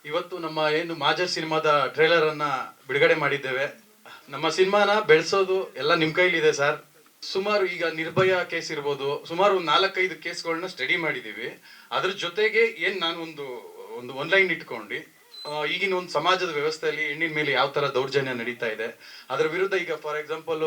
ಇವತ್ತು ನಮ್ಮ ಏನು ಮಾಜರ್ ಸಿನಿಮಾದ ಟ್ರೇಲರ್ ಅನ್ನ ಬಿಡುಗಡೆ ಮಾಡಿದ್ದೇವೆ. ನಮ್ಮ ಸಿನಿಮಾನ ಬೆಳೆಸೋದು ಎಲ್ಲ ನಿಮ್ ಕೈಲಿದೆ ಸರ್. ಸುಮಾರು ಈಗ ನಿರ್ಭಯ ಕೇಸ್ ಇರ್ಬೋದು, ಸುಮಾರು ಒಂದು 4-5 ಕೇಸ್ಗಳನ್ನ ಸ್ಟಡಿ ಮಾಡಿದೀವಿ. ಅದ್ರ ಜೊತೆಗೆ ನಾನು ಒಂದು ಒನ್ಲೈನ್ ಇಟ್ಕೊಂಡು ಈಗಿನ ಒಂದು ಸಮಾಜದ ವ್ಯವಸ್ಥೆಯಲ್ಲಿ ಹೆಣ್ಣಿನ ಮೇಲೆ ಯಾವ ತರ ದೌರ್ಜನ್ಯ ನಡೀತಾ ಇದೆ, ಅದರ ವಿರುದ್ಧ ಈಗ ಫಾರ್ ಎಕ್ಸಾಂಪಲ್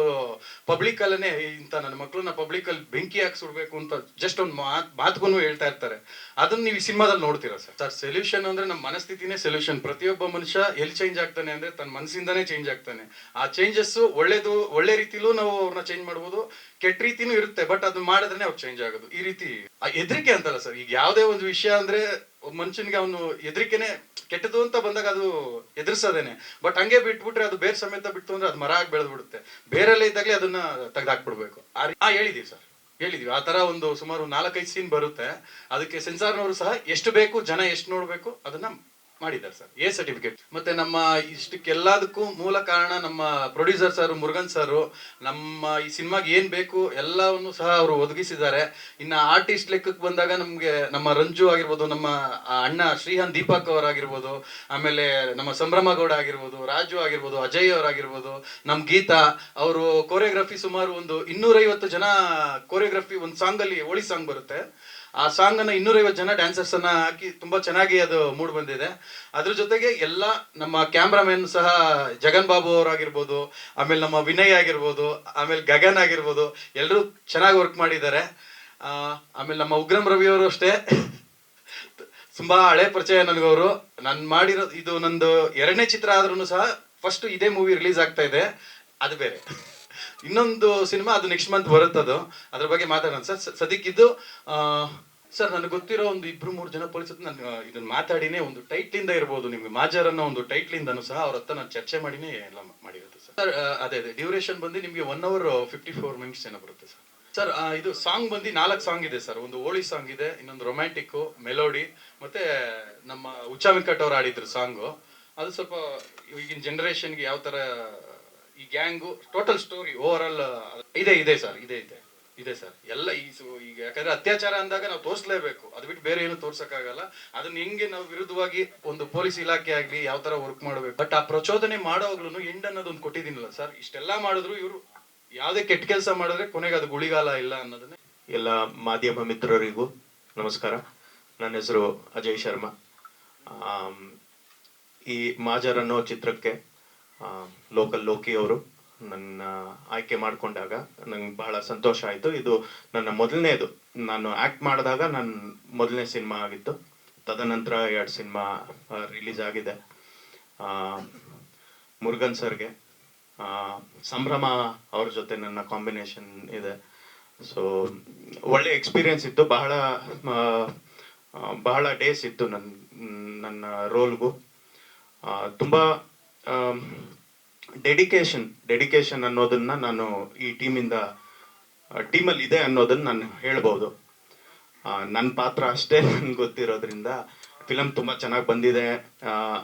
ಪಬ್ಲಿಕ್ ಅಲ್ಲೇ ಇಂತ ನನ್ನ ಮಕ್ಕಳನ್ನ ಪಬ್ಲಿಕ್ ಅಲ್ಲಿ ಬೆಂಕಿ ಹಾಕಿ ಸುಡ್ಬೇಕು ಅಂತ ಜಸ್ಟ್ ಒಂದು ಮಾತುಗೂ ಹೇಳ್ತಾ ಇರ್ತಾರೆ. ಅದನ್ನ ನೀವು ಈ ಸಿನಿಮಾದಲ್ಲಿ ನೋಡ್ತೀರಾ ಸರ್. ಸೊಲ್ಯೂಷನ್ ಅಂದ್ರೆ ನಮ್ಮ ಮನಸ್ಥಿತಿನೇ ಸೊಲ್ಯೂಷನ್. ಪ್ರತಿಯೊಬ್ಬ ಮನುಷ್ಯ ಎಲ್ಲಿ ಚೇಂಜ್ ಆಗ್ತಾನೆ ಅಂದ್ರೆ ತನ್ನ ಮನಸ್ಸಿಂದಾನೇ ಚೇಂಜ್ ಆಗ್ತಾನೆ. ಆ ಚೇಂಜಸ್ ಒಳ್ಳೆ ರೀತಿಲೂ ನಾವು ಅವ್ರನ್ನ ಚೇಂಜ್ ಮಾಡ್ಬೋದು, ಕೆಟ್ಟ ರೀತಿನೂ ಇರುತ್ತೆ. ಬಟ್ ಅದನ್ನ ಮಾಡಿದ್ರೆ ಅವ್ರು ಚೇಂಜ್ ಆಗೋದು. ಈ ರೀತಿ ಹೆದರಿಕೆ ಅಂತಲ್ಲ ಸರ್. ಈಗ ಯಾವುದೇ ಒಂದು ವಿಷಯ ಅಂದ್ರೆ ಒಬ್ಬ ಮನುಷ್ಯನಿಗೆ ಅವನು ಹೆದರಿಕೆನೆ, ಕೆಟ್ಟದು ಅಂತ ಬಂದಾಗ ಅದು ಎದುರಿಸೋದೇನೆ. ಬಟ್ ಹಂಗೆ ಬಿಟ್ಬಿಟ್ರೆ ಅದು ಬೇರೆ ಸಮೇತ ಬಿಟ್ಟು ಅಂದ್ರೆ ಅದು ಮರ ಆಗಿ ಬೆಳೆದು ಬಿಡುತ್ತೆ. ಬೇರೆಲ್ಲ ಇದ್ದಾಗಲೇ ಅದನ್ನ ತೆಗೆದಾಕ್ಬಿಡ್ಬೇಕು. ಹೇಳಿದೀವಿ ಸರ್, ಹೇಳಿದೀವಿ. ಆ ತರ ಒಂದು ಸುಮಾರು 4-5 ಸೀನ್ ಬರುತ್ತೆ. ಅದಕ್ಕೆ ಸೆನ್ಸಾರ್ನವರು ಸಹ ಎಷ್ಟು ಬೇಕು, ಜನ ಎಷ್ಟು ನೋಡ್ಬೇಕು ಅದನ್ನ ಮಾಡಿದ್ದಾರೆ ಸರ್. A certificate. ಮತ್ತೆ ನಮ್ಮ ಇಷ್ಟಕ್ಕೆಲ್ಲದಕ್ಕೂ ಮೂಲ ಕಾರಣ ನಮ್ಮ ಪ್ರೊಡ್ಯೂಸರ್ ಸರ್ ಮುರುಗನ್ ಸರ್. ನಮ್ಮ ಈ ಸಿನಿಮಾಗೆ ಏನ್ ಬೇಕು ಎಲ್ಲವನ್ನು ಸಹ ಅವರು ಒದಗಿಸಿದ್ದಾರೆ. ಇನ್ನ ಆರ್ಟಿಸ್ಟ್ ಲೆಕ್ಕಕ್ಕೆ ಬಂದಾಗ ನಮ್ಗೆ ನಮ್ಮ ರಂಜು ಆಗಿರ್ಬೋದು, ನಮ್ಮ ಅಣ್ಣ ಶ್ರೀಹಾನ್ ದೀಪಕ್ ಅವರಾಗಿರ್ಬೋದು, ಆಮೇಲೆ ನಮ್ಮ ಸಂಭ್ರಮ ಗೌಡ ಆಗಿರ್ಬೋದು, ರಾಜು ಆಗಿರ್ಬೋದು, ಅಜಯ್ ಅವರಾಗಿರ್ಬೋದು, ನಮ್ ಗೀತಾ ಅವರು ಕೋರಿಯೋಗ್ರಫಿ ಸುಮಾರು ಒಂದು 250 ಜನ ಕೋರಿಯೋಗ್ರಫಿ. ಒಂದು ಸಾಂಗ್ ಅಲ್ಲಿ ಹೋಳಿ ಸಾಂಗ್ ಬರುತ್ತೆ, ಆ ಸಾಂಗ್ ಅನ್ನ 250 ಜನ ಡ್ಯಾನ್ಸರ್ಸ್ ಅನ್ನ ಹಾಕಿ ತುಂಬಾ ಚೆನ್ನಾಗಿ ಅದು ಮೂಡ್ ಬಂದಿದೆ. ಅದ್ರ ಜೊತೆಗೆ ಎಲ್ಲ ನಮ್ಮ ಕ್ಯಾಮ್ರಾಮನ್ ಸಹ ಜಗನ್ ಬಾಬು ಅವರಾಗಿರ್ಬೋದು, ಆಮೇಲೆ ನಮ್ಮ ವಿನಯ್ ಆಗಿರ್ಬೋದು, ಆಮೇಲೆ ಗಗನ್ ಆಗಿರ್ಬೋದು, ಎಲ್ಲರೂ ಚೆನ್ನಾಗಿ ವರ್ಕ್ ಮಾಡಿದ್ದಾರೆ. ಆಮೇಲೆ ನಮ್ಮ ಉಗ್ರಂ ರವಿ ಅವರು ಅಷ್ಟೇ ತುಂಬಾ ಹಳೆ ಪರಿಚಯ ನನಗವರು. ನಾನು ಮಾಡಿರೋ ಇದು ನಂದು 2ನೇ ಚಿತ್ರ ಆದ್ರೂ ಸಹ ಫಸ್ಟ್ ಇದೇ ಮೂವಿ ರಿಲೀಸ್ ಆಗ್ತಾ ಇದೆ. ಅದು ಬೇರೆ ಇನ್ನೊಂದು ಸಿನಿಮಾ, ಅದು ನೆಕ್ಸ್ಟ್ ಮಂತ್ ಬರುತ್ತದು. ಅದ್ರ ಬಗ್ಗೆ ಮಾತಾಡೋಣ ಸರ್. ಸದ್ಯಕ್ಕಿದ್ದು ಸರ್ ನನಗೆ ಗೊತ್ತಿರೋ ಒಂದು 2-3 ಜನ ಪೊಲೀಸ್ ನಾನು ಇದನ್ನ ಮಾತಾಡಿನೇ ಒಂದು ಟೈಟ್ಲಿಂದ ಇರ್ಬೋದು, ನಿಮ್ಗೆ ಮಾಜರ್ ಅನ್ನೋ ಒಂದು ಟೈಟ್ಲಿಂದನೂ ಸಹ ಅವ್ರ ಹತ್ರ ನಾನು ಚರ್ಚೆ ಮಾಡಿನೇ ಎಲ್ಲ ಮಾಡಿರುತ್ತೆ ಸರ್. ಅದೇ ಡ್ಯೂರೇಷನ್ ಬಂದು ನಿಮ್ಗೆ 1 hour 54 minutes ಏನೋ ಬರುತ್ತೆ ಸರ್. ಸರ್ ಇದು ಸಾಂಗ್ ಬಂದು 4 ಸಾಂಗ್ ಇದೆ ಸರ್. ಒಂದು ಹೋಳಿ ಸಾಂಗ್ ಇದೆ, ಇನ್ನೊಂದು ರೊಮ್ಯಾಂಟಿಕ್, ಮೆಲೋಡಿ, ಮತ್ತೆ ನಮ್ಮ ಉಚ್ಚಾ ವೆಂಕಟ್ ಅವ್ರು ಆಡಿದ್ರು ಸಾಂಗು. ಅದು ಸ್ವಲ್ಪ ಈಗಿನ ಜನರೇಷನ್ಗೆ ಯಾವ ತರ ಈ gang total story over all ಇದೆ ಸರ್. ಇದೆ ಸರ್. ಎಲ್ಲ ಈಗ ಯಾಕಂದ್ರೆ ಅತ್ಯಾಚಾರ ಅಂದಾಗ ನಾವು ತೋರಿಸಲೇಬೇಕು, ಅದು ಬಿಟ್ಟು ಬೇರೆ ಏನು ತೋರ್ಸಕ್ಕಾಗಲ್ಲ. ಅದನ್ನ ಹೆಂಗೆ ನಾವು ವಿರುದ್ಧವಾಗಿ ಒಂದು ಪೊಲೀಸ್ ಇಲಾಖೆ ಆಗ್ಲಿ ಯಾವ ತರ ವರ್ಕ್ ಮಾಡಬೇಕು. ಬಟ್ ಆ ಪ್ರಚೋದನೆ ಮಾಡೋಗ್ಲೂ ಎಂಡ್ ಅನ್ನೋದೊಂದು ಕೊಟ್ಟಿದ್ದೀನಲ್ಲ ಸರ್. ಇಷ್ಟೆಲ್ಲಾ ಮಾಡಿದ್ರು ಇವರು ಯಾವ್ದೇ ಕೆಟ್ಟ ಕೆಲಸ ಮಾಡಿದ್ರೆ ಕೊನೆಗೆ ಅದು ಗುಳಿಗಾಲ ಇಲ್ಲ ಅನ್ನೋದನ್ನೇ. ಎಲ್ಲ ಮಾಧ್ಯಮ ಮಿತ್ರರಿಗೂ ನಮಸ್ಕಾರ. ನನ್ನ ಹೆಸರು ಅಜಯ್ ಶರ್ಮಾ. ಈ ಮಾಜರ್ ಅನ್ನೋ ಚಿತ್ರಕ್ಕೆ ಲೋಕಲ್ ಲೋಕಿ ಅವರು ನನ್ನ ಆಯ್ಕೆ ಮಾಡಿಕೊಂಡಾಗ ನಂಗೆ ಬಹಳ ಸಂತೋಷ ಆಯಿತು. ಇದು ನನ್ನ ಮೊದಲನೇದು, ನಾನು ಆ್ಯಕ್ಟ್ ಮಾಡಿದಾಗ ನನ್ನ ಮೊದಲನೇ ಸಿನಿಮಾ ಆಗಿತ್ತು. ತದನಂತರ 2 ಸಿನಿಮಾ ರಿಲೀಸ್ ಆಗಿದೆ. ಮುರುಗನ್ ಸರ್ಗೆ, ಸಂಭ್ರಮ ಅವ್ರ ಜೊತೆ ನನ್ನ ಕಾಂಬಿನೇಷನ್ ಇದೆ. ಸೊ ಒಳ್ಳೆ ಎಕ್ಸ್ಪೀರಿಯನ್ಸ್ ಇತ್ತು. ಬಹಳ ಡೇಸ್ ಇತ್ತು ನನ್ನ ರೋಲ್ಗೂ. ತುಂಬ ಡೆಡಿಕೇಶನ್ ಅನ್ನೋದನ್ನ ನಾನು ಈ ಟೀಮಲ್ಲಿ ಇದೆ ಅನ್ನೋದನ್ನ ನಾನು ಹೇಳ್ಬೋದು. ನನ್ನ ಪಾತ್ರ ಅಷ್ಟೇ ನನ್ಗೆ ಗೊತ್ತಿರೋದ್ರಿಂದ ಫಿಲಮ್ ತುಂಬ ಚೆನ್ನಾಗಿ ಬಂದಿದೆ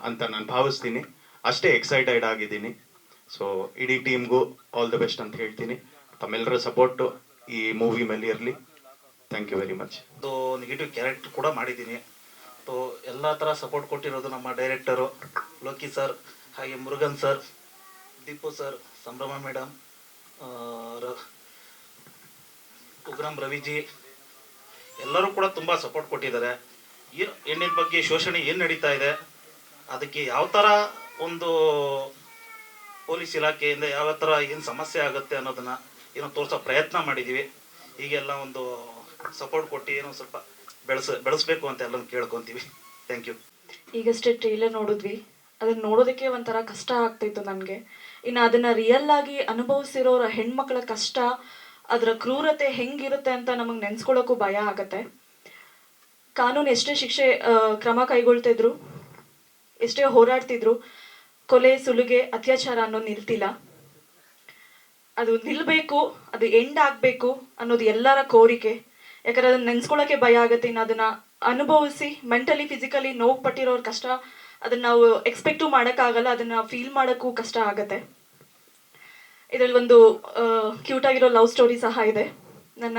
ಅಂತ ನಾನು ಭಾವಿಸ್ತೀನಿ. ಅಷ್ಟೇ ಎಕ್ಸೈಟೆಡ್ ಆಗಿದ್ದೀನಿ. ಸೊ ಇಡೀ ಟೀಮ್ಗೂ ಆಲ್ ದ ಬೆಸ್ಟ್ ಅಂತ ಹೇಳ್ತೀನಿ. ತಮ್ಮೆಲ್ಲರ ಸಪೋರ್ಟು ಈ ಮೂವಿ ಮೇಲೆ ಇರಲಿ. Thank you very much. Negative character ಕೂಡ ಮಾಡಿದ್ದೀನಿ. ಸೊ ಎಲ್ಲ ಥರ ಸಪೋರ್ಟ್ ಕೊಟ್ಟಿರೋದು ನಮ್ಮ ಡೈರೆಕ್ಟರು ಲೋಕಿ ಸರ್, ಹಾಗೆ ಮುರುಗನ್ ಸರ್, ದೀಪು ಸರ್, ಸಂಭ್ರಮ ಮೇಡಮ್, ಉಗ್ರಂ ರವಿಜಿ, ಎಲ್ಲರೂ ಕೂಡ ತುಂಬ ಸಪೋರ್ಟ್ ಕೊಟ್ಟಿದ್ದಾರೆ. ಹೆಣ್ಣಿನ ಬಗ್ಗೆ ಶೋಷಣೆ ಏನು ನಡೀತಾ ಇದೆ, ಅದಕ್ಕೆ ಯಾವ ಥರ ಒಂದು ಪೊಲೀಸ್ ಇಲಾಖೆಯಿಂದ ಯಾವ ಥರ ಏನು ಸಮಸ್ಯೆ ಆಗುತ್ತೆ ಅನ್ನೋದನ್ನು ಏನೋ ತೋರಿಸೋ ಪ್ರಯತ್ನ ಮಾಡಿದ್ದೀವಿ. ಹೀಗೆಲ್ಲ ಒಂದು ಸಪೋರ್ಟ್ ಕೊಟ್ಟು ಏನೋ ಸ್ವಲ್ಪ ಬೆಳೆಸಬೇಕು ಅಂತ ಎಲ್ಲರೂ ಕೇಳ್ಕೊತೀವಿ. Thank you. ಈಗಷ್ಟೇ ಟ್ರೇಲರ್ ನೋಡಿದ್ವಿ. ಅದನ್ನ ನೋಡೋದಕ್ಕೆ ಒಂಥರ ಕಷ್ಟ ಆಗ್ತಿತ್ತು ನನಗೆ. ಇನ್ನು ಅದನ್ನ ರಿಯಲ್ ಆಗಿ ಅನುಭವಿಸಿರೋರ ಹೆಣ್ಮಕ್ಳ ಕಷ್ಟ, ಅದರ ಕ್ರೂರತೆ ಹೆಂಗಿರುತ್ತೆ ಅಂತ ನಮಗೆ ನೆನೆಸ್ಕೊಳ್ಳೋಕ್ಕೂ ಭಯ ಆಗತ್ತೆ. ಕಾನೂನು ಎಷ್ಟೇ ಕ್ರಮ ಕೈಗೊಳ್ತಿದ್ರು, ಎಷ್ಟೇ ಹೋರಾಡ್ತಿದ್ರು, ಕೊಲೆ, ಸುಲಿಗೆ, ಅತ್ಯಾಚಾರ ಅನ್ನೋದು ನಿಲ್ತಿಲ್ಲ. ಅದು ನಿಲ್ಲಬೇಕು, ಅದು ಎಂಡ್ ಆಗಬೇಕು ಅನ್ನೋದು ಎಲ್ಲರ ಕೋರಿಕೆ. ಯಾಕಂದ್ರೆ ಅದನ್ನ ನೆನೆಸ್ಕೊಳ್ಳೋಕ್ಕೆ ಭಯ ಆಗುತ್ತೆ. ಇನ್ನು ಅದನ್ನ ಅನುಭವಿಸಿ ಮೆಂಟಲಿ ಫಿಸಿಕಲಿ ನೋವು ಪಟ್ಟಿರೋರ ಕಷ್ಟ ಅದನ್ನ ನಾವು ಎಕ್ಸ್ಪೆಕ್ಟು ಮಾಡೋಕ್ಕಾಗಲ್ಲ. ಅದನ್ನ ಫೀಲ್ ಮಾಡೋಕ್ಕೂ ಕಷ್ಟ ಆಗತ್ತೆ. ಇದರಲ್ಲಿ ಒಂದು ಕ್ಯೂಟ್ ಆಗಿರೋ ಲವ್ ಸ್ಟೋರಿ ಸಹ ಇದೆ. ನನ್ನ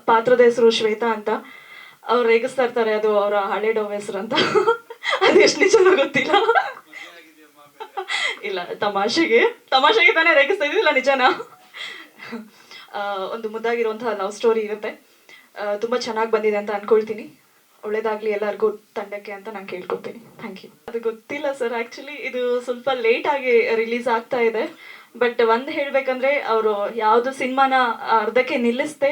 ಪಾತ್ರದ ಹೆಸರು ಶ್ವೇತಾ ಅಂತ. ಅವ್ರು ರೇಗಿಸ್ತಾ ಇರ್ತಾರೆ, ಅದು ಅವರ ಹಳೆ ಡವ್ ಹೆಸರು ಅಂತ. ಅದು ಎಷ್ಟು ನಿಜನೋ ಗೊತ್ತಿಲ್ಲ. ಇಲ್ಲ, ತಮಾಷೆಗೆ ತಾನೇ ರೇಗಿಸ್ತಾ ಇದ್ದಿಲ್ಲ, ನಿಜನಾ? ಒಂದು ಮುದ್ದಾಗಿರುವಂತಹ ಲವ್ ಸ್ಟೋರಿ ಇರುತ್ತೆ. ತುಂಬ ಚೆನ್ನಾಗಿ ಬಂದಿದೆ ಅಂತ ಅನ್ಕೊಳ್ತೀನಿ. ಒಳ್ಳೇದಾಗ್ಲಿ ಎಲ್ಲರಿಗೂ, ತಂಡಕ್ಕೆ ಅಂತ ನಾನು ಕೇಳ್ಕೊತೀನಿ. Thank you. ಅದು ಗೊತ್ತಿಲ್ಲ ಸರ್, ಆ್ಯಕ್ಚುಲಿ ಇದು ಸ್ವಲ್ಪ ಲೇಟಾಗಿ ರಿಲೀಸ್ ಆಗ್ತಾ ಇದೆ. ಬಟ್ ಒಂದು ಹೇಳಬೇಕಂದ್ರೆ, ಅವರು ಯಾವುದು ಸಿನಿಮಾನ ಅರ್ಧಕ್ಕೆ ನಿಲ್ಲಿಸದೆ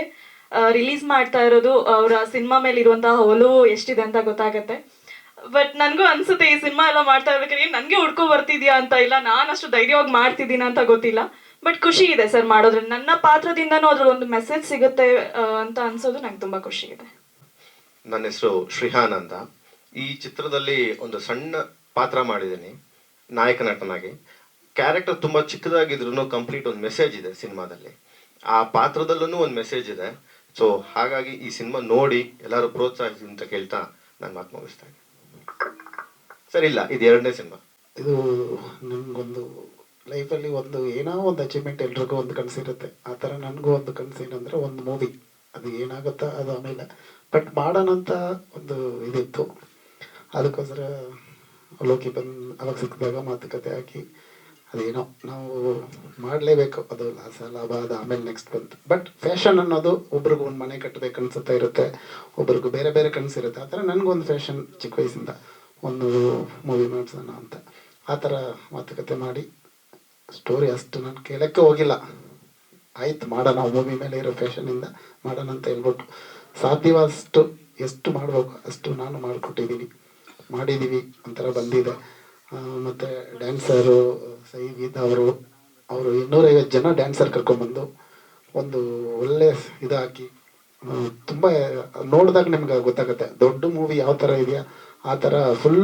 ರಿಲೀಸ್ ಮಾಡ್ತಾ ಇರೋದು, ಅವರ ಸಿನಿಮಾ ಮೇಲೆ ಇರುವಂತಹ ಒಲವು ಎಷ್ಟಿದೆ ಅಂತ ಗೊತ್ತಾಗತ್ತೆ. ಬಟ್ ನನಗೂ ಅನ್ಸುತ್ತೆ, ಈ ಸಿನಿಮಾ ಎಲ್ಲ ಮಾಡ್ತಾ ಇರ್ಬೇಕಾದ್ರೆ ನನಗೆ ಹುಡ್ಕೊ ಬರ್ತಿದ್ಯಾ ಅಂತ, ಇಲ್ಲ ನಾನು ಅಷ್ಟು ಧೈರ್ಯವಾಗಿ ಮಾಡ್ತಿದ್ದೀನ ಅಂತ ಗೊತ್ತಿಲ್ಲ. ಬಟ್ ಖುಷಿ ಇದೆ ಸರ್ ಮಾಡೋದ್ರಲ್ಲಿ. ನನ್ನ ಪಾತ್ರದಿಂದನೂ ಅದ್ರಲ್ಲಿ ಒಂದು ಮೆಸೇಜ್ ಸಿಗುತ್ತೆ ಅಂತ ಅನ್ಸೋದು ನಂಗೆ ತುಂಬ ಖುಷಿ ಇದೆ. ನನ್ನ ಹೆಸರು ಶ್ರೀಹಾನ್ ಅಂತ. ಈ ಚಿತ್ರದಲ್ಲಿ ಒಂದು ಸಣ್ಣ ಪಾತ್ರ ಮಾಡಿದ್ದೀನಿ ನಾಯಕ ನಟನಾಗಿ. ಕ್ಯಾರೆಕ್ಟರ್ ತುಂಬ ಚಿಕ್ಕದಾಗಿದ್ರು ಕಂಪ್ಲೀಟ್ ಒಂದು ಮೆಸೇಜ್ ಇದೆ ಸಿನಿಮಾದಲ್ಲಿ. ಆ ಪಾತ್ರದಲ್ಲೂ ಒಂದು ಮೆಸೇಜ್ ಇದೆ. ಸೊ ಹಾಗಾಗಿ ಈ ಸಿನಿಮಾ ನೋಡಿ ಎಲ್ಲರೂ ಪ್ರೋತ್ಸಾಹಿಸಿ ಅಂತ ಕೇಳ್ತಾ ನಾನು ಮಾತು ಮುಗಿಸ್ತಾ ಇದ್ದೀನಿ. ಸರಿ, ಇಲ್ಲ, ಇದು 2ನೇ ಸಿನಿಮಾ. ಇದು ನನಗೊಂದು ಲೈಫಲ್ಲಿ ಒಂದು ಏನೋ ಒಂದು ಅಚೀವ್ಮೆಂಟ್ ಎಲ್ರಿಗೂ ಒಂದು ಕನಸಿರುತ್ತೆ. ಆ ಥರ ನನಗೂ ಒಂದು ಕನಸು ಏನಂದರೆ ಒಂದು ಮೂವಿ, ಅದು ಏನಾಗುತ್ತಾ ಅದು ಆಮೇಲೆ, ಬಟ್ ಮಾಡೋಣಂತ ಒಂದು ಇದಿತ್ತು. ಅದಕ್ಕೋಸ್ಕರ ಲೋಕಿ ಅವಾಗ ಸಿಕ್ಕಿದಾಗ ಮಾತುಕತೆ ಹಾಕಿ ಅದೇನೋ ನಾವು ಮಾಡಲೇಬೇಕು, ಅದು ಲಾಭ ಅದು ಆಮೇಲೆ ನೆಕ್ಸ್ಟ್ ಬಂತು. ಬಟ್ ಫ್ಯಾಷನ್ ಅನ್ನೋದು ಒಬ್ರಿಗೂ ಒಂದು ಮನೆ ಕಟ್ಟಬೇಕು ಅನ್ಸುತ್ತಾ ಇರುತ್ತೆ, ಒಬ್ರಿಗೂ ಬೇರೆ ಬೇರೆ ಕನಸಿರುತ್ತೆ. ಆ ಥರ ನನಗೊಂದು ಫ್ಯಾಷನ್ ಚಿಕ್ಕ ವಯಸ್ಸಿಂದ ಒಂದು ಮೂವಿ ಮಾಡಿಸೋಣ ಅಂತ ಆ ಥರ ಮಾತುಕತೆ ಮಾಡಿ, ಸ್ಟೋರಿ ಅಷ್ಟು ನಾನು ಕೇಳೋಕ್ಕೆ ಹೋಗಿಲ್ಲ, ಆಯ್ತು ಮಾಡೋಣ ಮೂವಿ ಮೇಲೆ ಇರೋ ಫ್ಯಾಷನಿಂದ ಮಾಡೋಣ ಅಂತ ಹೇಳ್ಬಿಟ್ಟು ಸಾಧ್ಯವಾದಷ್ಟು ಎಷ್ಟು ಮಾಡಬೇಕು ಅಷ್ಟು ನಾನು ಮಾಡಿದ್ದೀವಿ ಒಂಥರ ಬಂದಿದೆ. ಮತ್ತು ಡ್ಯಾನ್ಸರು ಸಂಗೀತ ಅವರು 250 ಜನ ಡ್ಯಾನ್ಸರ್ ಕರ್ಕೊಂಡ್ಬಂದು ಒಂದು ಒಳ್ಳೆ ಇದು ಹಾಕಿ, ತುಂಬ ನೋಡಿದಾಗ ನಿಮ್ಗೆ ಗೊತ್ತಾಗುತ್ತೆ ದೊಡ್ಡ ಮೂವಿ ಯಾವ ಥರ ಇದೆಯಾ ಆ ಥರ ಫುಲ್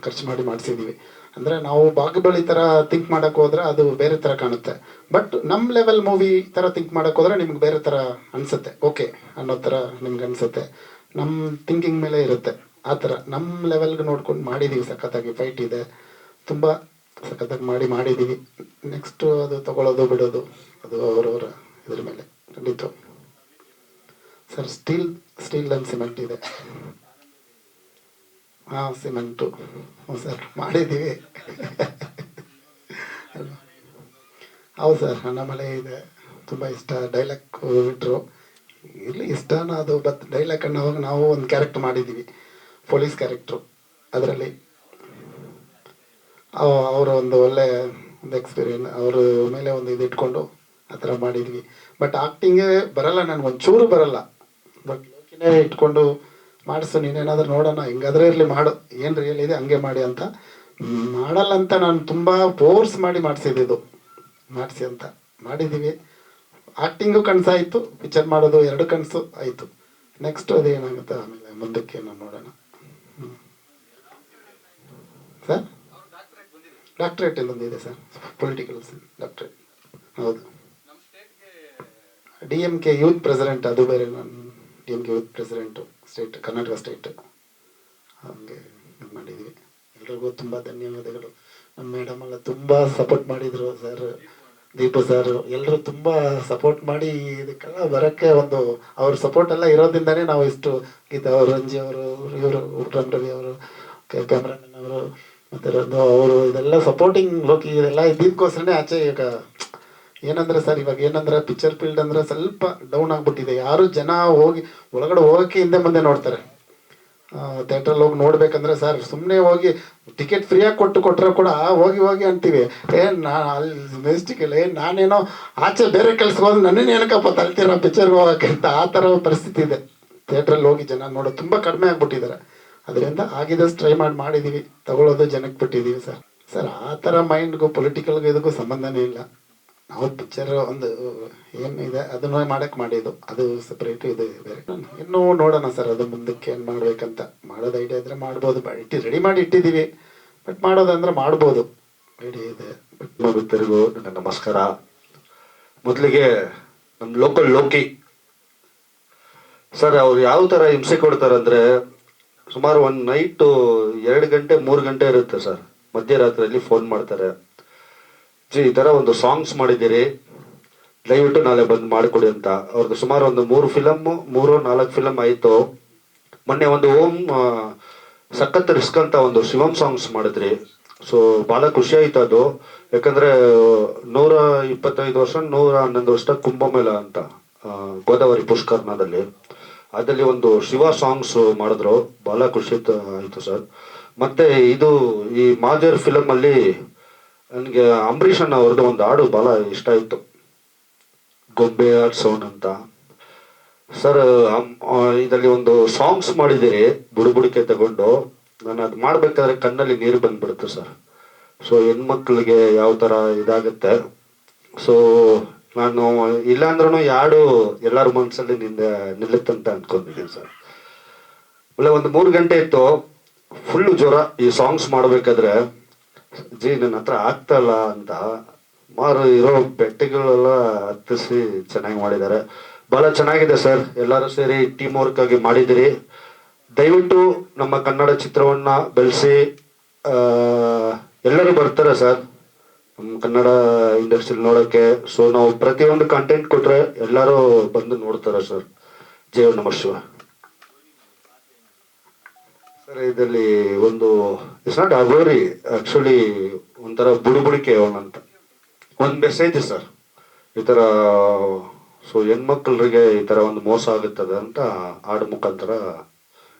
ಖರ್ಚು ಮಾಡಿ ಮಾಡಿಸಿದ್ದೀವಿ. ಅಂದರೆ ನಾವು ಬಾಹುಬಲಿ ಥರ ಥಿಂಕ್ ಮಾಡೋಕ್ಕೆ ಹೋದ್ರೆ ಅದು ಬೇರೆ ಥರ ಕಾಣುತ್ತೆ. ಬಟ್ ನಮ್ಮ ಲೆವೆಲ್ ಮೂವಿ ಥರ ಥಿಂಕ್ ಮಾಡೋಕ್ಕೆ ಹೋದ್ರೆ ನಿಮ್ಗೆ ಬೇರೆ ಥರ ಅನಿಸುತ್ತೆ, ಓಕೆ ಅನ್ನೋ ಥರ ನಿಮ್ಗೆ ಅನಿಸುತ್ತೆ. ನಮ್ಮ ಥಿಂಕಿಂಗ್ ಮೇಲೆ ಇರುತ್ತೆ. ಆ ಥರ ನಮ್ಮ ಲೆವೆಲ್ಗೆ ನೋಡ್ಕೊಂಡು ಮಾಡಿದ್ದೀವಿ. ಸಖತ್ತಾಗಿ ಫೈಟ್ ಇದೆ, ತುಂಬ ಸಖತ್ತಾಗಿ ಮಾಡಿದ್ದೀವಿ. ನೆಕ್ಸ್ಟು ಅದು ತಗೊಳ್ಳೋದು ಬಿಡೋದು ಅದು ಅವರವರ ಇದ್ರ ಮೇಲೆ ಖಂಡಿತ. ಸರ್, ಸ್ಟೀಲ್ ಆ್ಯಂಡ್ ಸಿಮೆಂಟ್ ಇದೆ. ಹಾಂ, ಸಿಮೆಂಟು. ಹ್ಞೂ ಸರ್, ಮಾಡಿದ್ದೀವಿ. ಹೌದು ಸರ್, ಅಣ್ಣಾಮಲೈ ಇದೆ, ತುಂಬ ಇಷ್ಟ. ಡೈಲಾಗ್ ಬಿಟ್ಟರು ಇಲ್ಲಿ ಇಷ್ಟನ ಅದು, ಬಟ್ ಡೈಲಾಗ್ ಅನ್ನೋವಾಗ ನಾವು ಒಂದು ಕ್ಯಾರೆಕ್ಟರ್ ಮಾಡಿದ್ದೀವಿ, ಪೊಲೀಸ್ ಕ್ಯಾರೆಕ್ಟ್ರು. ಅದರಲ್ಲಿ ಅವರು ಒಂದು ಒಳ್ಳೆ ಒಂದು ಎಕ್ಸ್ಪೀರಿಯನ್ಸ್ ಅವ್ರ ಮೇಲೆ ಒಂದು ಇದು ಇಟ್ಕೊಂಡು ಆ ಥರ ಮಾಡಿದ್ವಿ. ಬಟ್ ಆ್ಯಕ್ಟಿಂಗೇ ಬರಲ್ಲ, ನನಗೊಂಚೂರು ಬರಲ್ಲ. ಬಟ್ ಲೋಕಿನೇ ಇಟ್ಕೊಂಡು ಮಾಡಿಸು, ನೀನೇನಾದ್ರೂ ನೋಡೋಣ, ಹಿಂಗಾದ್ರೆ ಇರಲಿ ಮಾಡು, ಏನು ರಿಯಲ್ ಇದೆ ಹಂಗೆ ಮಾಡಿ ಅಂತ. ಮಾಡಲ್ಲ ಅಂತ ನಾನು ತುಂಬ ಫೋರ್ಸ್ ಮಾಡಿಸಿದ್ದು ಅಂತ ಮಾಡಿದ್ದೀವಿ. ಆ್ಯಕ್ಟಿಂಗು ಕನಸಾಯಿತು, ಪಿಕ್ಚರ್ ಮಾಡೋದು 2 ಕನಸು ಆಯಿತು. ನೆಕ್ಸ್ಟ್ ಅದು ಏನಾಗುತ್ತೆ ಆಮೇಲೆ ಮುಂದಕ್ಕೆ ನಾವು ನೋಡೋಣ. ಸರ್, ಡಾಕ್ಟ್ರೇಟ್ ಇನ್ನೊಂದಿದೆ ಸರ್, ಪೊಲಿಟಿಕಲ್ ಡಾಕ್ಟ್ರೇಟ್. ಹೌದು, DMK ಯೂತ್ ಪ್ರೆಸಿಡೆಂಟ್, ಅದು ಬೇರೆ. ನಾನು DMK youth president state, Karnataka state. ಹಾಗೆ ಇದು ಮಾಡಿದ್ವಿ. ಎಲ್ರಿಗೂ ತುಂಬ ಧನ್ಯವಾದಗಳು. ನಮ್ಮ ಮೇಡಮ್ ಎಲ್ಲ ತುಂಬ ಸಪೋರ್ಟ್ ಮಾಡಿದರು. ಸರ್, ದೀಪು ಸರ್ ಎಲ್ಲರೂ ತುಂಬ ಸಪೋರ್ಟ್ ಮಾಡಿ ಇದಕ್ಕೆಲ್ಲ ಬರೋಕ್ಕೆ ಒಂದು ಅವ್ರ ಸಪೋರ್ಟ್ ಎಲ್ಲ ಇರೋದ್ರಿಂದನೇ ನಾವು ಇಷ್ಟು ಗೀತಾ ಅವರು, ರಂಜಿ ಅವರು, ಇವರು ರಾಮ್ ರವಿ ಅವರು, ಕ್ಯಾಮ್ರಾಮನ್ ಅವರು, ಮತ್ತು ಅವರು ಇದೆಲ್ಲ ಸಪೋರ್ಟಿಂಗ್ ಲೋಕಿ ಇದೆಲ್ಲ ಇದ್ದಿದ್ದಕ್ಕೋಸ್ಕರನೇ ಆಚೆ. ಈಗ ಏನಂದರೆ ಸರ್, ಇವಾಗ ಏನಂದ್ರೆ ಪಿಕ್ಚರ್ ಫೀಲ್ಡ್ ಅಂದರೆ ಸ್ವಲ್ಪ ಡೌನ್ ಆಗಿಬಿಟ್ಟಿದೆ. ಯಾರು ಜನ ಹೋಗಿ ಒಳಗಡೆ ಹೋಗೋಕ್ಕೆ ಹಿಂದೆ ಮುಂದೆ ನೋಡ್ತಾರೆ. ಥಿಯೇಟ್ರಲ್ಲಿ ಹೋಗಿ ನೋಡ್ಬೇಕಂದ್ರೆ ಸರ್ ಸುಮ್ಮನೆ ಹೋಗಿ ಟಿಕೆಟ್ ಫ್ರೀಯಾಗಿ ಕೊಟ್ಟರೆ ಕೂಡ ಹೋಗಿ ಅಂತೀವಿ, ಅಲ್ಲಿ ಮೆಸ್ಟಿಕ್ ಇಲ್ಲ, ನಾನೇನೋ ಆಚೆ ಬೇರೆ ಕೆಲ್ಸಕ್ಕೆ ಹೋದ್ರೆ ನನ್ನೇನು ಏನಕ್ಕಪ್ಪ ತಲ್ತೀರ ಪಿಕ್ಚರ್ಗೆ ಹೋಗೋಕ್ಕೆ ಅಂತ. ಆ ಥರ ಪರಿಸ್ಥಿತಿ ಇದೆ. ಥಿಯೇಟ್ರಲ್ಲಿ ಹೋಗಿ ಜನ ನೋಡೋದು ತುಂಬ ಕಡಿಮೆ ಆಗಿಬಿಟ್ಟಿದ್ದಾರೆ. ಅದರಿಂದ ಆಗಿದಷ್ಟು ಟ್ರೈ ಮಾಡಿದ್ದೀವಿ, ತಗೊಳ್ಳೋದು ಜನಕ್ಕೆ ಬಿಟ್ಟಿದ್ದೀವಿ ಸರ್. ಸರ್, ಆ ಥರ ಮೈಂಡ್ಗೂ ಪೊಲಿಟಿಕಲ್ಗೂ ಇದಕ್ಕೂ ಸಂಬಂಧನೇ ಇಲ್ಲ. ನಾವು ಪಿಕ್ಚರ್ ಒಂದು ಏನಿದೆ ಅದನ್ನು ಮಾಡೋಕ್ಕೆ ಮಾಡಿದ್ದು, ಅದು ಸಪ್ರೇಟು, ಇದು ಬೇರೆ. ಇನ್ನೂ ನೋಡೋಣ ಸರ್, ಅದು ಮುಂದಕ್ಕೆ ಏನು ಮಾಡಬೇಕಂತ. ಮಾಡೋದು ಐಡಿಯಾ ಇದ್ದರೆ ಮಾಡ್ಬೋದು, ರೆಡಿ ಮಾಡಿ ಇಟ್ಟಿದ್ದೀವಿ. ಬಟ್ ಮಾಡೋದಂದ್ರೆ ಮಾಡ್ಬೋದು, ಐಡಿಯಾ ಇದೆ. ಮಿತ್ರರಿಗೂ ನನ್ನ ನಮಸ್ಕಾರ. ಮೊದಲಿಗೆ ನಮ್ಮ ಲೋಕಲ್ ಲೋಕಿ ಸರ್, ಅವ್ರು ಯಾವ ಥರ ಹಿಂಸೆ ಕೊಡ್ತಾರಂದರೆ, ಸುಮಾರು ಒಂದು ನೈಟು 2 ಗಂಟೆ 3 ಗಂಟೆ ಇರುತ್ತೆ ಸರ್, ಮಧ್ಯರಾತ್ರಿಯಲ್ಲಿ ಫೋನ್ ಮಾಡ್ತಾರೆ, ಈ ಥರ ಒಂದು ಸಾಂಗ್ಸ್ ಮಾಡಿದ್ದೀರಿ, ದಯವಿಟ್ಟು ನಾಳೆ ಬಂದು ಮಾಡಿಕೊಡಿ ಅಂತ. ಅವ್ರದ್ದು ಸುಮಾರು ಒಂದು 3 ಫಿಲಮ್ಮು 3-4 ಫಿಲಮ್ ಆಯಿತು. ಮೊನ್ನೆ ಒಂದು ಓಮ್ ಸಖತ್ ರಿಸ್ಕ್ ಅಂತ ಒಂದು ಶಿವಂ ಸಾಂಗ್ಸ್ ಮಾಡಿದ್ರಿ. ಸೊ ಭಾಳ ಖುಷಿ ಆಯ್ತು ಅದು. ಯಾಕಂದ್ರೆ 125 ವರ್ಷ 111 ವರ್ಷ ಕುಂಭಮೇಳ ಅಂತ ಗೋದಾವರಿ ಪುಷ್ಕರ್ಣದಲ್ಲಿ ಅದಲ್ಲಿ ಒಂದು ಶಿವ ಸಾಂಗ್ಸ್ ಮಾಡಿದ್ರು. ಭಾಳ ಖುಷಿ ಆಯ್ತು ಸರ್. ಮತ್ತೆ ಇದು ಈ ಮಾಜರ್ ಫಿಲಮ್ ಅಲ್ಲಿ ನನಗೆ ಅಂಬರೀಷ್ ಅಣ್ಣ ಅವ್ರದ್ದು ಒಂದು ಹಾಡು ಭಾಳ ಇಷ್ಟ ಆಯ್ತು, ಗೊಂಬೆ ಸೌಂಡ್ ಅಂತ. ಸರ್ ಇದರಲ್ಲಿ ಒಂದು ಸಾಂಗ್ಸ್ ಮಾಡಿದ್ದೀರಿ ಬುಡುಬುಡಿಕೆ ತಗೊಂಡು. ನಾನು ಅದು ಮಾಡ್ಬೇಕಾದ್ರೆ ಕಣ್ಣಲ್ಲಿ ನೀರು ಬಂದ್ಬಿಡುತ್ತೆ ಸರ್. ಸೊ ಹೆಣ್ಮಕ್ಳಿಗೆ ಯಾವ ಥರ ಇದಾಗುತ್ತೆ. ಸೊ ನಾನು ಇಲ್ಲಾಂದ್ರೂ ಯಾರು ಎಲ್ಲರ ಮನಸ್ಸಲ್ಲಿ ನಿಲ್ಲುತ್ತಂತ ಅಂದ್ಕೊಂಡಿದ್ದೀನಿ ಸರ್. ಒಳ್ಳೆ ಒಂದು 3 ಗಂಟೆ ಇತ್ತು, ಫುಲ್ಲು ಜ್ವರ. ಈ ಸಾಂಗ್ಸ್ ಮಾಡಬೇಕಾದ್ರೆ ಜಿ ನನ್ನ ಹತ್ರ ಆಗ್ತಲ್ಲ ಅಂತ ಇರೋ ಬೆಟ್ಟಗಳೆಲ್ಲ ಹತ್ತಿಸಿ ಚೆನ್ನಾಗಿ ಮಾಡಿದ್ದಾರೆ. ಭಾಳ ಚೆನ್ನಾಗಿದೆ ಸರ್. ಎಲ್ಲರೂ ಸೇರಿ ಟೀಮ್ ವರ್ಕ್ ಆಗಿ ಮಾಡಿದಿರಿ. ದಯವಿಟ್ಟು ನಮ್ಮ ಕನ್ನಡ ಚಿತ್ರವನ್ನ ಬೆಳೆಸಿ. ಎಲ್ಲರೂ ಬರ್ತಾರೆ ಸರ್ ನಮ್ಮ ಕನ್ನಡ ಇಂಡಸ್ಟ್ರಿ ನೋಡೋಕ್ಕೆ. ಸೊ ನಾವು ಪ್ರತಿಯೊಂದು ಕಂಟೆಂಟ್ ಕೊಟ್ರೆ ಎಲ್ಲರೂ ಬಂದು ನೋಡ್ತಾರೆ ಸರ್. ಜಯ ನಮಃ ಶಿವ. ಸರ್ ಇದರಲ್ಲಿ ಒಂದು ಇಟ್ಸ್ ನಾಟ್ ಅಗೋರಿ, ಆಕ್ಚುಲಿ ಒಂಥರ ಬುಡುಬುಡಿಕೆ ಅಂತ ಒಂದು ಮೆಸೇಜ್ ಸರ್. ಈ ಥರ ಸೊ ಹೆಣ್ಮಕ್ಳಿಗೆ ಈ ಥರ ಒಂದು ಮೋಸ ಆಗುತ್ತದೆ ಅಂತ ಹಾಡು ಮುಖಾಂತರ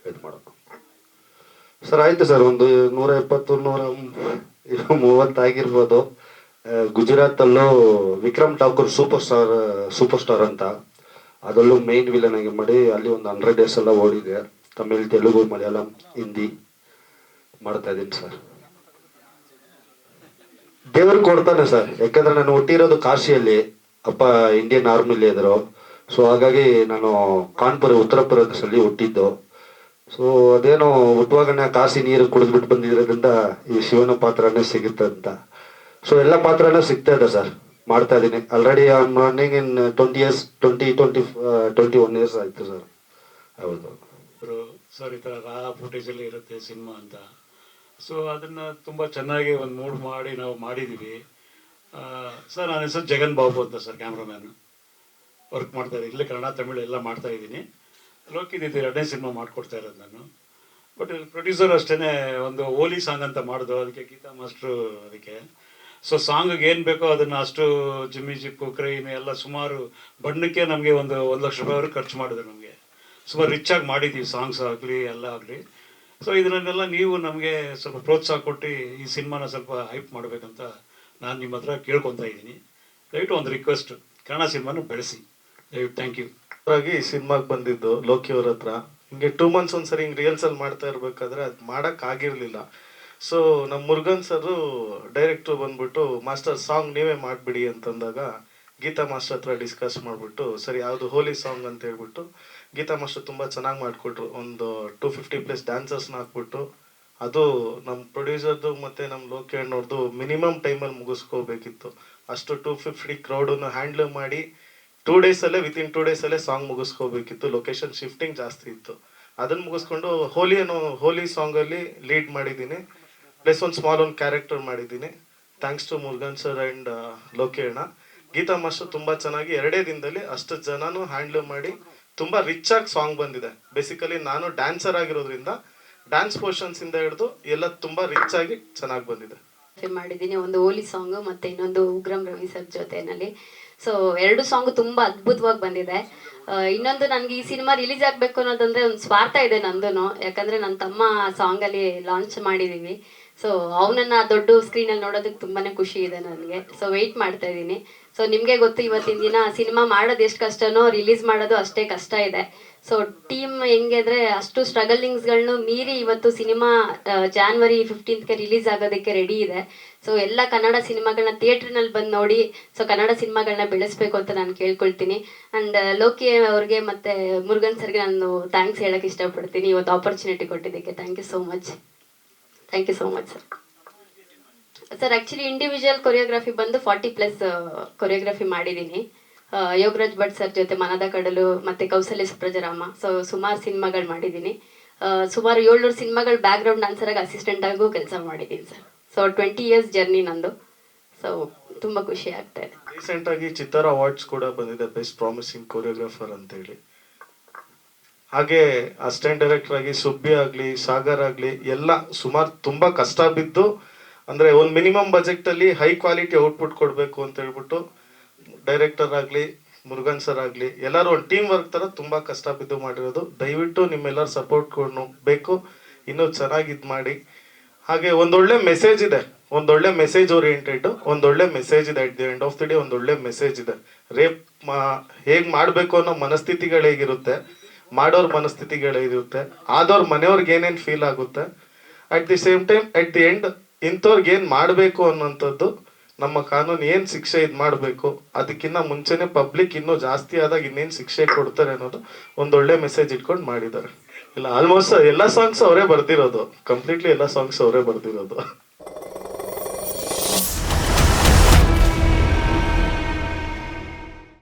ಇದು ಮಾಡೋದು ಸರ್. ಆಯ್ತು ಸರ್, ಒಂದು 120 130 ಆಗಿರ್ಬೋದು. ಗುಜರಾತಲ್ಲೂ ವಿಕ್ರಮ್ ಠಾಕೂರ್ ಸೂಪರ್ ಸ್ಟಾರ್ ಅಂತ ಅದರಲ್ಲೂ ಮೇನ್ ವಿಲನ್ ಆಗಿ ಮಾಡಿ ಅಲ್ಲಿ ಒಂದು 100 days ಎಲ್ಲ ಓಡಿದೆ. ತಮಿಳ್, ತೆಲುಗು, ಮಲಯಾಳಂ, ಹಿಂದಿ ಮಾಡ್ತಾ ಇದ್ದೀನಿ ಸರ್. ದೇವರು ಕೊಡ್ತಾನೆ ಸರ್. ಯಾಕಂದ್ರೆ ನಾನು ಹುಟ್ಟಿರೋದು ಕಾಶಿಯಲ್ಲಿ, ಅಪ್ಪ ಇಂಡಿಯನ್ ಆರ್ಮಿಲಿ ಇದ್ರು. ಸೊ ಹಾಗಾಗಿ ನಾನು ಕಾನ್ಪುರ ಉತ್ತರ ಪ್ರದೇಶದಲ್ಲಿ ಹುಟ್ಟಿದ್ದು. ಸೊ ಅದೇನೋ ಹುಟ್ಟುವಾಗನೇ ಕಾಶಿ ನೀರು ಕುಡಿದ್ಬಿಟ್ಟು ಬಂದಿರೋದ್ರಿಂದ ಈ ಶಿವನ ಪಾತ್ರನೇ ಸಿಗುತ್ತೆ ಅಂತ. ಸೊ ಎಲ್ಲ ಪಾತ್ರನೂ ಸಿಗ್ತಾ ಇದೆ ಸರ್. ಮಾಡ್ತಾ ಇದ್ದೀನಿ already. I am running in 21 years ಆಯಿತು ಸರ್. ಹೌದು ಸರ್. ಈ ಥರ ರಾ ಫುಟೇಜಲ್ಲಿ ಇರುತ್ತೆ ಸಿನಿಮಾ ಅಂತ. ಸೊ ಅದನ್ನು ತುಂಬ ಚೆನ್ನಾಗಿ ಒಂದು ಮೂಡ್ ಮಾಡಿ ನಾವು ಮಾಡಿದ್ದೀವಿ ಸರ್. ನನ್ನ ಹೆಸರು ಜಗನ್ ಬಾಬು ಅಂತ ಸರ್, ಕ್ಯಾಮ್ರಾಮ್ಯಾನು ವರ್ಕ್ ಮಾಡ್ತಾ ಇದ್ದೀನಿ. ಇಲ್ಲೇ ಕನ್ನಡ ತಮಿಳು ಎಲ್ಲ ಮಾಡ್ತಾ ಇದ್ದೀನಿ. ಲೋಕಿದಿದ್ದು 2ನೇ ಸಿನಿಮಾ ಮಾಡಿಕೊಡ್ತಾ ಇರೋದು ನಾನು. ಬಟ್ ಪ್ರೊಡ್ಯೂಸರ್ ಅಷ್ಟೇ ಒಂದು ಓಲಿ ಸಾಂಗ್ ಅಂತ ಮಾಡಿದ್ರು, ಅದಕ್ಕೆ ಗೀತಾ ಮಾಸ್ಟ್ರು ಅದಕ್ಕೆ. ಸೊ ಸಾಂಗಿಗೆ ಏನು ಬೇಕೋ ಅದನ್ನು ಅಷ್ಟು ಜಿಮ್ಮಿ ಜಿಪ್ಪು ಕ್ರೈನ್ ಎಲ್ಲ ಸುಮಾರು ಬಣ್ಣಕ್ಕೆ ನಮಗೆ ಒಂದು 1 ಲಕ್ಷ ರೂಪಾಯಿವರೆಗೆ ಖರ್ಚು ಮಾಡಿದ್ರು. ನಮಗೆ ಸುಮಾರು ರಿಚಾಗಿ ಮಾಡಿದ್ದೀವಿ, ಸಾಂಗ್ಸ್ ಆಗಲಿ ಎಲ್ಲ ಆಗಲಿ. ಸೊ ಇದನ್ನೆಲ್ಲ ನೀವು ನಮಗೆ ಸ್ವಲ್ಪ ಪ್ರೋತ್ಸಾಹ ಕೊಟ್ಟು ಈ ಸಿನಿಮಾನ ಸ್ವಲ್ಪ ಹೈಪ್ ಮಾಡಬೇಕಂತ ನಾನು ನಿಮ್ಮ ಹತ್ರ ಕೇಳ್ಕೊತಾ ಇದ್ದೀನಿ. ದಯವಿಟ್ಟು ಒಂದು ರಿಕ್ವೆಸ್ಟ್, ಕನ್ನಡ ಸಿನಿಮಾನ ಬೆಳೆಸಿ ದಯವಿಟ್ಟು. Thank you. ಆಗಿ ಸಿನಿಮಾಗೆ ಬಂದಿದ್ದು ಲೋಕಿ ಅವ್ರ ಹತ್ರ ಹಿಂಗೆ 2 months ಒಂದ್ಸರಿ ಹಿಂಗೆ ರಿಹರ್ಸಲ್ ಮಾಡ್ತಾ ಇರ್ಬೇಕಾದ್ರೆ ಅದು ಮಾಡೋಕ್ಕಾಗಿರಲಿಲ್ಲ. ಸೊ ನಮ್ಮ ಮುರುಗನ್ ಸರ್ ಡೈರೆಕ್ಟ್ರು ಬಂದ್ಬಿಟ್ಟು ಮಾಸ್ಟರ್ ಸಾಂಗ್ ನೀವೇ ಮಾಡಿಬಿಡಿ ಅಂತಂದಾಗ ಗೀತಾ ಮಾಸ್ಟರ್ ಹತ್ರ ಡಿಸ್ಕಸ್ ಮಾಡಿಬಿಟ್ಟು ಸರಿ ಯಾವುದು ಹೋಲಿ ಸಾಂಗ್ ಅಂತ ಹೇಳ್ಬಿಟ್ಟು ಗೀತಾ ಮಾಸ್ಟರ್ ತುಂಬ ಚೆನ್ನಾಗಿ ಮಾಡಿಕೊಟ್ರು. ಒಂದು 250+ ಡ್ಯಾನ್ಸರ್ಸ್ನ ಹಾಕ್ಬಿಟ್ಟು ಅದು ನಮ್ಮ ಪ್ರೊಡ್ಯೂಸರ್ದು ಮತ್ತು ನಮ್ಮ ಲೋಕಿ ಅಣ್ಣವ್ರದ್ದು ಮಿನಿಮಮ್ ಟೈಮಲ್ಲಿ ಮುಗಿಸ್ಕೋಬೇಕಿತ್ತು. ಅಷ್ಟು 250 ಕ್ರೌಡನ್ನು ಹ್ಯಾಂಡ್ಲ್ ಮಾಡಿ 2 daysಲ್ಲೇ ವಿತಿನ್ 2 daysಲ್ಲೇ ಸಾಂಗ್ ಮುಗಿಸ್ಕೋಬೇಕಿತ್ತು. ಲೊಕೇಶನ್ ಶಿಫ್ಟಿಂಗ್ ಜಾಸ್ತಿ ಇತ್ತು. ಅದನ್ನು ಮುಗಿಸ್ಕೊಂಡು ಹೋಲಿ ಸಾಂಗಲ್ಲಿ ಲೀಡ್ ಮಾಡಿದ್ದೀನಿ, ಪ್ಲಸ್ ಒಂದು ಸ್ಮಾಲ್ ಒಂದು ಕ್ಯಾರೆಕ್ಟರ್ ಮಾಡಿದ್ದೀನಿ. Thanks to Murugan sir and Loki ಅಣ್ಣ. ಗೀತಾ ಮಾಸ್ಟರ್ ತುಂಬ ಚೆನ್ನಾಗಿ 2 ದಿನದಲ್ಲಿ ಅಷ್ಟು ಜನನೂ ಹ್ಯಾಂಡ್ಲ್ ಮಾಡಿ ತುಂಬ ರಿಚ್ ಆಗಿ ಸಾಂಗ್ ಬಂದಿದೆ. ಬೇಸಿಕಲಿ ನಾನು ಡ್ಯಾನ್ಸರ್ ಆಗಿರೋದ್ರಿಂದ ಡ್ಯಾನ್ಸ್ ಪೋರ್ಷನ್ಸಿಂದ ಹಿಡಿದು ಎಲ್ಲ ತುಂಬ ರಿಚ್ ಆಗಿ ಚೆನ್ನಾಗಿ ಬಂದಿದೆ. ಮಾಡಿದ್ದೀನಿ ಒಂದು ಓಲಿ ಸಾಂಗು ಮತ್ತು ಇನ್ನೊಂದು ಉಗ್ರಂ ರವಿ ಸರ್ ಜೊತೆನಲ್ಲಿ. ಸೊ 2 ಸಾಂಗು ತುಂಬ ಅದ್ಭುತವಾಗಿ ಬಂದಿದೆ. ಇನ್ನೊಂದು ನನಗೆ ಈ ಸಿನಿಮಾ ರಿಲೀಸ್ ಆಗಬೇಕು ಅನ್ನೋದಂದರೆ ಒಂದು ಸ್ವಾರ್ಥ ಇದೆ ನಂದು. ಯಾಕಂದರೆ ನನ್ನ ತಮ್ಮ ಸಾಂಗಲ್ಲಿ ಲಾಂಚ್ ಮಾಡಿದ್ದೀವಿ. ಸೊ ಅವನನ್ನು ದೊಡ್ಡ ಸ್ಕ್ರೀನಲ್ಲಿ ನೋಡೋದಕ್ಕೆ ತುಂಬಾ ಖುಷಿ ಇದೆ ನನಗೆ. ಸೊ ವೆಯ್ಟ್ ಮಾಡ್ತಾ ಇದ್ದೀನಿ. ಸೊ ನಿಮಗೆ ಗೊತ್ತು ಇವತ್ತಿನ ದಿನ ಸಿನಿಮಾ ಮಾಡೋದು ಎಷ್ಟು ಕಷ್ಟನೋ ರಿಲೀಸ್ ಮಾಡೋದು ಅಷ್ಟೇ ಕಷ್ಟ ಇದೆ. ಸೊ ಟೀಮ್ ಹೆಂಗೆ ಅಂದರೆ ಅಷ್ಟು ಸ್ಟ್ರಗಲಿಂಗ್ಸ್ಗಳನ್ನೂ ಮೀರಿ ಇವತ್ತು ಸಿನಿಮಾ January 15th ರಿಲೀಸ್ ಆಗೋದಕ್ಕೆ ರೆಡಿ ಇದೆ. ಸೊ ಎಲ್ಲ ಕನ್ನಡ ಸಿನಿಮಾಗಳನ್ನ ಥಿಯೇಟ್ರ್ನಲ್ಲಿ ಬಂದು ನೋಡಿ ಸೊ ಕನ್ನಡ ಸಿನಿಮಾಗಳನ್ನ ಬೆಳೆಸಬೇಕು ಅಂತ ನಾನು ಕೇಳ್ಕೊಳ್ತೀನಿ. ಆ್ಯಂಡ್ ಲೋಕಿ ಅವ್ರಿಗೆ ಮತ್ತು ಮುರುಗನ್ ಸರ್ಗೆ ನಾನು ಥ್ಯಾಂಕ್ಸ್ ಹೇಳೋಕ್ಕೆ ಇಷ್ಟಪಡ್ತೀನಿ ಇವತ್ತು ಆಪರ್ಚುನಿಟಿ ಕೊಟ್ಟಿದ್ದಕ್ಕೆ. Thank you so much. Thank you so much sir. Sir actually individual choreography ಬಂದು 40+ ಕೊರಿಯೋಗ್ರಫಿ ಮಾಡಿದ್ದೀನಿ. ಯೋಗರಾಜ್ ಭಟ್ ಸರ್ ಜೊತೆ ಮನದ ಕಡಲು ಮತ್ತು ಕೌಸಲ್ಯ ಸುಪ್ರಜರಾಮ. ಸೊ ಸುಮಾರು ಸಿನಿಮಾಗಳು ಮಾಡಿದ್ದೀನಿ. ಸುಮಾರು 700 ಸಿನಿಮಾಗಳು ಬ್ಯಾಕ್ಗ್ರೌಂಡ್ ಡ್ಯಾನ್ಸರಾಗಿ ಅಸಿಸ್ಟೆಂಟಾಗೂ ಕೆಲಸ ಮಾಡಿದ್ದೀನಿ ಸರ್. ಸೊ 20 years ಜರ್ನಿ ನಂದು. ಸೊ ತುಂಬ ಖುಷಿ ಆಗ್ತಾ ಇದೆ. ರೀಸೆಂಟಾಗಿ ಚಿತ್ತಾರ ಅವಾರ್ಡ್ಸ್ ಕೂಡ ಬಂದಿದೆ, ಬೆಸ್ಟ್ ಪ್ರಾಮಿಸಿಂಗ್ ಕೊರಿಯೋಗ್ರಾಫರ್ ಅಂತೇಳಿ. ಹಾಗೆ ಅಸಿಸ್ಟೆಂಟ್ ಡೈರೆಕ್ಟರ್ ಆಗಿ ಸುಬ್ಬಿ ಆಗಲಿ, ಸಾಗರ್ ಆಗಲಿ ಎಲ್ಲ ಸುಮಾರು ತುಂಬ ಕಷ್ಟ ಬಿದ್ದು, ಅಂದರೆ ಒಂದು ಮಿನಿಮಮ್ ಬಜೆಟಲ್ಲಿ ಹೈ ಕ್ವಾಲಿಟಿ ಔಟ್ಪುಟ್ ಕೊಡಬೇಕು ಅಂತ ಹೇಳ್ಬಿಟ್ಟು ಡೈರೆಕ್ಟರ್ ಆಗಲಿ, ಮುರುಗನ್ ಸರ್ ಆಗಲಿ ಎಲ್ಲರೂ ಒಂದು ಟೀಮ್ ವರ್ಕ್ ಥರ ತುಂಬ ಕಷ್ಟ ಬಿದ್ದು ಮಾಡಿರೋದು. ದಯವಿಟ್ಟು ನಿಮ್ಮೆಲ್ಲರ ಸಪೋರ್ಟ್ ಬೇಕು, ಇನ್ನೂ ಚೆನ್ನಾಗಿ ಇದು ಮಾಡಿ. ಹಾಗೆ ಒಂದೊಳ್ಳೆ ಮೆಸೇಜ್ ಇದೆ, ಒಂದೊಳ್ಳೆ ಮೆಸೇಜ್ ಓರಿಯೆಂಟೆಡ್, ಒಂದೊಳ್ಳೆ ಮೆಸೇಜ್ ಇದೆ. At the end of the day ಒಂದೊಳ್ಳೆ ಮೆಸೇಜ್ ಇದೆ. ರೇಪ್ ಹೇಗೆ ಮಾಡಬೇಕು ಅನ್ನೋ ಮನಸ್ಥಿತಿಗಳು ಹೇಗಿರುತ್ತೆ, ಮಾಡೋರ್ ಮನಸ್ಥಿತಿಗಳು ಹೇಗಿರುತ್ತೆ, ಆದವ್ರ ಮನೆಯವ್ರಿಗೆ ಏನೇನು ಫೀಲ್ ಆಗುತ್ತೆ, at the same time at the end ಇಂಥವ್ರಿಗೆ ಏನು ಮಾಡಬೇಕು ಅನ್ನೋಂಥದ್ದು, ನಮ್ಮ ಕಾನೂನು ಏನು ಶಿಕ್ಷೆ ಇದು ಮಾಡಬೇಕು, ಅದಕ್ಕಿಂತ ಮುಂಚೆನೆ ಪಬ್ಲಿಕ್ ಇನ್ನೂ ಜಾಸ್ತಿ ಆದಾಗ ಇನ್ನೇನು ಶಿಕ್ಷೆ ಕೊಡ್ತಾರೆ ಅನ್ನೋದು ಒಂದೊಳ್ಳೆ ಮೆಸೇಜ್ ಇಟ್ಕೊಂಡು ಮಾಡಿದ್ದಾರೆ. ಇಲ್ಲ, ಆಲ್ಮೋಸ್ಟ್ ಎಲ್ಲ ಸಾಂಗ್ಸ್ ಅವರೇ ಬರ್ದಿರೋದು, ಕಂಪ್ಲೀಟ್ಲಿ ಎಲ್ಲ ಸಾಂಗ್ಸ್ ಅವರೇ ಬರ್ದಿರೋದು.